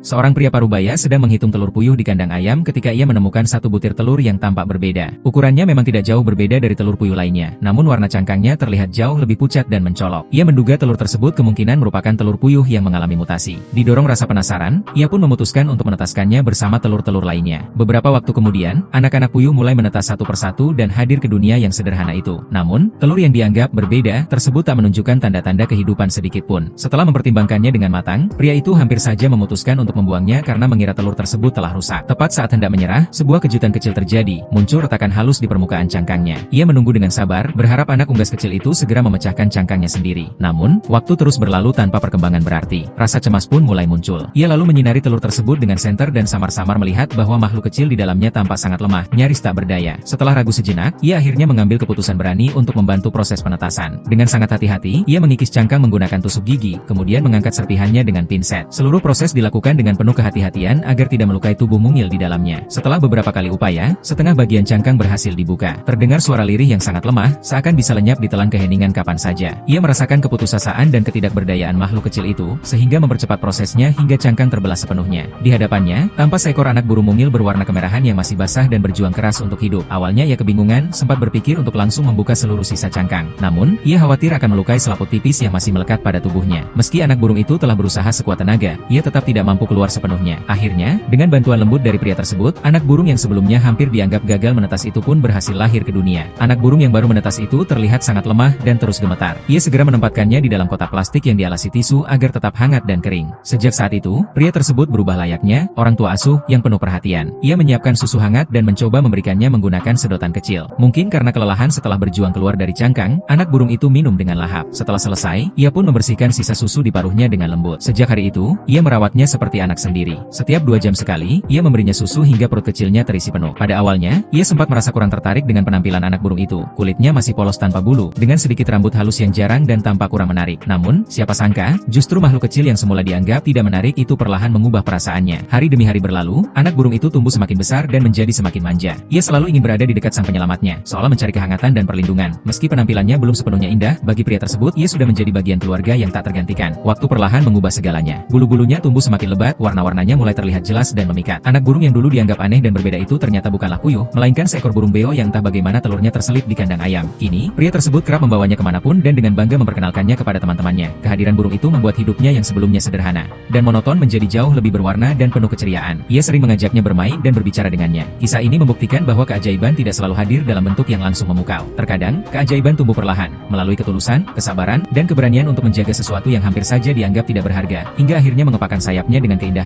Seorang pria parubaya sedang menghitung telur puyuh di kandang ayam ketika ia menemukan satu butir telur yang tampak berbeda. Ukurannya memang tidak jauh berbeda dari telur puyuh lainnya, namun warna cangkangnya terlihat jauh lebih pucat dan mencolok. Ia menduga telur tersebut kemungkinan merupakan telur puyuh yang mengalami mutasi. Didorong rasa penasaran, ia pun memutuskan untuk menetaskannya bersama telur-telur lainnya. Beberapa waktu kemudian, anak-anak puyuh mulai menetas satu persatu dan hadir ke dunia yang sederhana itu. Namun, telur yang dianggap berbeda tersebut tak menunjukkan tanda-tanda kehidupan sedikit pun. Setelah mempertimbangkannya dengan matang, pria itu hampir saja memutuskan untuk membuangnya karena mengira telur tersebut telah rusak. Tepat saat hendak menyerah, sebuah kejutan kecil terjadi, muncul retakan halus di permukaan cangkangnya. Ia menunggu dengan sabar, berharap anak unggas kecil itu segera memecahkan cangkangnya sendiri. Namun, waktu terus berlalu tanpa perkembangan berarti. Rasa cemas pun mulai muncul. Ia lalu menyinari telur tersebut dengan senter dan samar-samar melihat bahwa makhluk kecil di dalamnya tampak sangat lemah, nyaris tak berdaya. Setelah ragu sejenak, ia akhirnya mengambil keputusan berani untuk membantu proses penetasan. Dengan sangat hati-hati, ia mengikis cangkang menggunakan tusuk gigi, kemudian mengangkat serpihannya dengan pinset. Seluruh proses dilakukan dengan penuh kehati-hatian agar tidak melukai tubuh mungil di dalamnya. Setelah beberapa kali upaya, setengah bagian cangkang berhasil dibuka. Terdengar suara lirih yang sangat lemah, seakan bisa lenyap ditelan keheningan kapan saja. Ia merasakan keputusasaan dan ketidakberdayaan makhluk kecil itu, sehingga mempercepat prosesnya hingga cangkang terbelah sepenuhnya. Di hadapannya, tampak seekor anak burung mungil berwarna kemerahan yang masih basah dan berjuang keras untuk hidup. Awalnya ia kebingungan, sempat berpikir untuk langsung membuka seluruh sisa cangkang. Namun, ia khawatir akan melukai selaput tipis yang masih melekat pada tubuhnya. Meski anak burung itu telah berusaha sekuat tenaga, ia tetap tidak mampu keluar sepenuhnya. Akhirnya, dengan bantuan lembut dari pria tersebut, anak burung yang sebelumnya hampir dianggap gagal menetas itu pun berhasil lahir ke dunia. Anak burung yang baru menetas itu terlihat sangat lemah dan terus gemetar. Ia segera menempatkannya di dalam kotak plastik yang dialasi tisu agar tetap hangat dan kering. Sejak saat itu, pria tersebut berubah layaknya orang tua asuh yang penuh perhatian. Ia menyiapkan susu hangat dan mencoba memberikannya menggunakan sedotan kecil. Mungkin karena kelelahan setelah berjuang keluar dari cangkang, anak burung itu minum dengan lahap. Setelah selesai, ia pun membersihkan sisa susu di paruhnya dengan lembut. Sejak hari itu, ia merawatnya seperti anak sendiri. Setiap 2 jam sekali, ia memberinya susu hingga perut kecilnya terisi penuh. Pada awalnya, ia sempat merasa kurang tertarik dengan penampilan anak burung itu. Kulitnya masih polos tanpa bulu, dengan sedikit rambut halus yang jarang dan tampak kurang menarik. Namun, siapa sangka, justru makhluk kecil yang semula dianggap tidak menarik itu perlahan mengubah perasaannya. Hari demi hari berlalu, anak burung itu tumbuh semakin besar dan menjadi semakin manja. Ia selalu ingin berada di dekat sang penyelamatnya, seolah mencari kehangatan dan perlindungan. Meski penampilannya belum sepenuhnya indah, bagi pria tersebut, ia sudah menjadi bagian keluarga yang tak tergantikan. Waktu perlahan mengubah segalanya. Bulu-bulunya tumbuh semakin lebat, warna-warnanya mulai terlihat jelas dan memikat. Anak burung yang dulu dianggap aneh dan berbeda itu ternyata bukanlah puyuh, melainkan seekor burung beo yang entah bagaimana telurnya terselip di kandang ayam. Kini, pria tersebut kerap membawanya kemanapun dan dengan bangga memperkenalkannya kepada teman-temannya. Kehadiran burung itu membuat hidupnya yang sebelumnya sederhana dan monoton menjadi jauh lebih berwarna dan penuh keceriaan. Ia sering mengajaknya bermain dan berbicara dengannya. Kisah ini membuktikan bahwa keajaiban tidak selalu hadir dalam bentuk yang langsung memukau. Terkadang, keajaiban tumbuh perlahan, melalui ketulusan, kesabaran, dan keberanian untuk menjaga sesuatu yang hampir saja dianggap tidak berharga, hingga akhirnya mengepakkan sayapnya dengan keindahan.